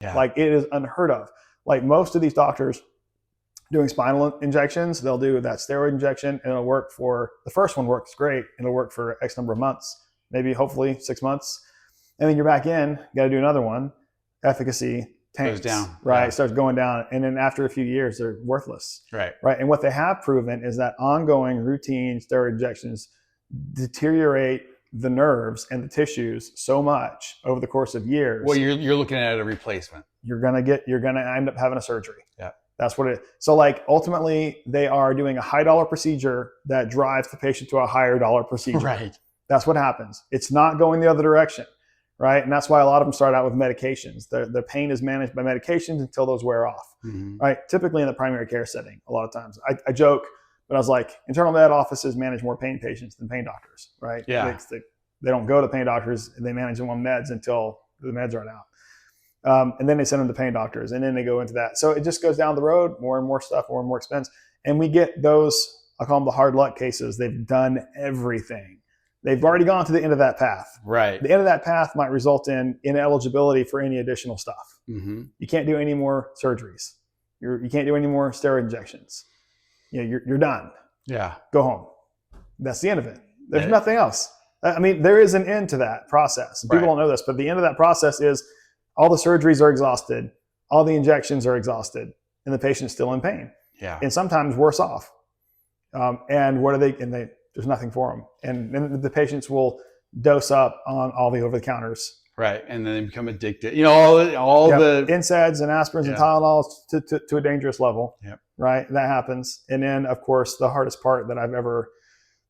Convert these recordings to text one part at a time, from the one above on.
Yeah. Like it is unheard of. Like most of these doctors doing spinal injections, they'll do that steroid injection and it'll work for, the first one works great. It'll work for X number of months, maybe hopefully 6 months. And then you're back in, got to do another one. Efficacy tanks, goes down, right? yeah. It starts going down. And then after a few years, they're worthless, Right. right? And what they have proven is that ongoing routine steroid injections deteriorate the nerves and the tissues so much over the course of years. Well, you're looking at a replacement. You're gonna end up having a surgery. Yeah. That's what it is. So like ultimately they are doing a high dollar procedure that drives the patient to a higher dollar procedure. Right. That's what happens. It's not going the other direction, right? And that's why a lot of them start out with medications. The pain is managed by medications until those wear off, right? Typically in the primary care setting, a lot of times. I joke, but I was like, internal med offices manage more pain patients than pain doctors, right? Yeah. They don't go to pain doctors. They manage them on meds until the meds run out. And then they send them to pain doctors and then they go into that. So it just goes down the road, more and more stuff, more and more expense. And we get those, I call them the hard luck cases. They've done everything. They've already gone to the end of that path. Right. The end of that path might result in ineligibility for any additional stuff. You can't do any more surgeries. You can't do any more steroid injections. You're done. Yeah. Go home. That's the end of it. There's nothing else. I mean, there is an end to that process. People don't know this, but the end of that process is all the surgeries are exhausted, all the injections are exhausted, and the patient's still in pain. Yeah. And sometimes worse off. And what are they? And there's nothing for them. And then the patients will dose up on all the over-the-counters. Right. And then they become addicted. All the NSAIDs and aspirins and Tylenols to a dangerous level. Yep. Right. That happens. And then, of course, the hardest part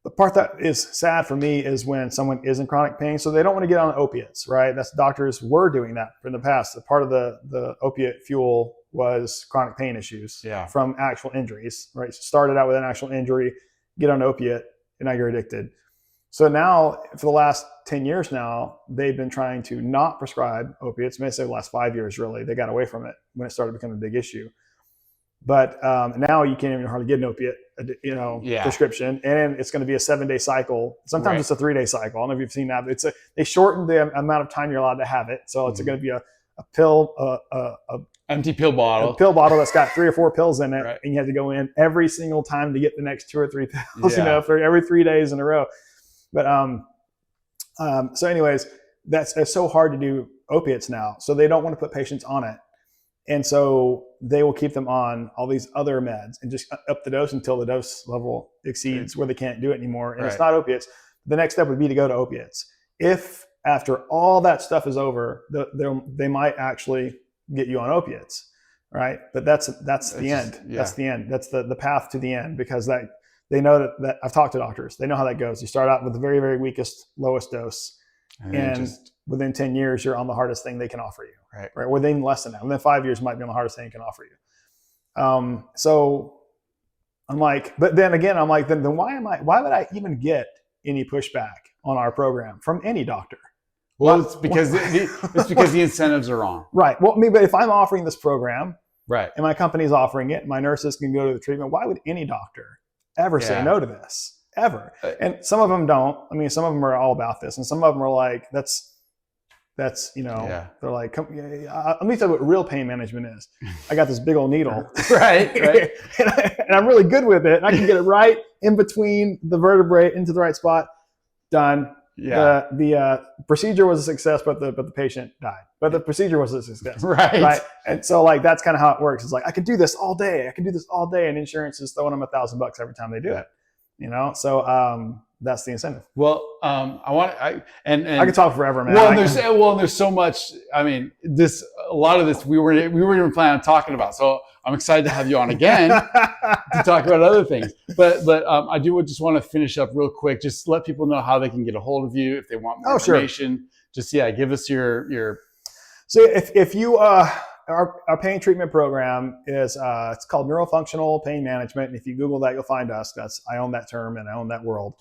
the part that is sad for me is when someone is in chronic pain. So they don't want to get on opiates, right? Doctors were doing that in the past. Part of the opiate fuel was chronic pain issues from actual injuries, right? So started out with an actual injury, get on opiate, and now you're addicted. So now, for the last 10 years now, they've been trying to not prescribe opiates. Maybe say the last 5 years, really. They got away from it when it started becoming a big issue. But now you can't even hardly get an opiate, prescription, and it's going to be a 7-day cycle. Sometimes it's a 3-day cycle. I don't know if you've seen that. But they shortened the amount of time you're allowed to have it, so it's going to be a pill, empty pill bottle, that's got 3 or 4 pills in it, and you have to go in every single time to get the next 2 or 3 pills, for every 3 days in a row. But so anyways, it's so hard to do opiates now, so they don't want to put patients on it. And so they will keep them on all these other meds and just up the dose until the dose level exceeds where they can't do it anymore. And it's not opiates. The next step would be to go to opiates. If after all that stuff is over, they might actually get you on opiates, right? But that's the end. Yeah. That's the end. That's the path to the end, because they know that I've talked to doctors. They know how that goes. You start out with the very, very weakest, lowest dose. And within 10 years, you're on the hardest thing they can offer you. Right. Within less than that. Within 5 years, might be on the hardest thing they can offer you. So I'm like, but then again, I'm like, then why would I even get any pushback on our program from any doctor? Well, it's because the incentives are wrong. Right. Well, but if I'm offering this program, right, and my company's offering it, my nurses can go to the treatment, why would any doctor ever say no to this? Ever. And some of them don't. I mean, some of them are all about this, and some of them are like, that's they're like, let me tell you what real pain management is. I got this big old needle, right, and I'm really good with it. And I can get it right in between the vertebrae into the right spot. Done. Yeah. The procedure was a success, but the patient died. But the procedure was a success. Right. And so like that's kind of how it works. It's like I could do this all day. And insurance is throwing them $1,000 every time they do it. So that's the incentive. Well, I could talk forever, man. Well, there's so much. I mean, a lot of this we weren't even planning on talking about. So I'm excited to have you on again to talk about other things. But I just want to finish up real quick. Just let people know how they can get a hold of you if they want more information. Sure. Just give us your. So if you our pain treatment program is it's called Neurofunctional Pain Management, and if you Google that, you'll find us. I own that term and I own that world.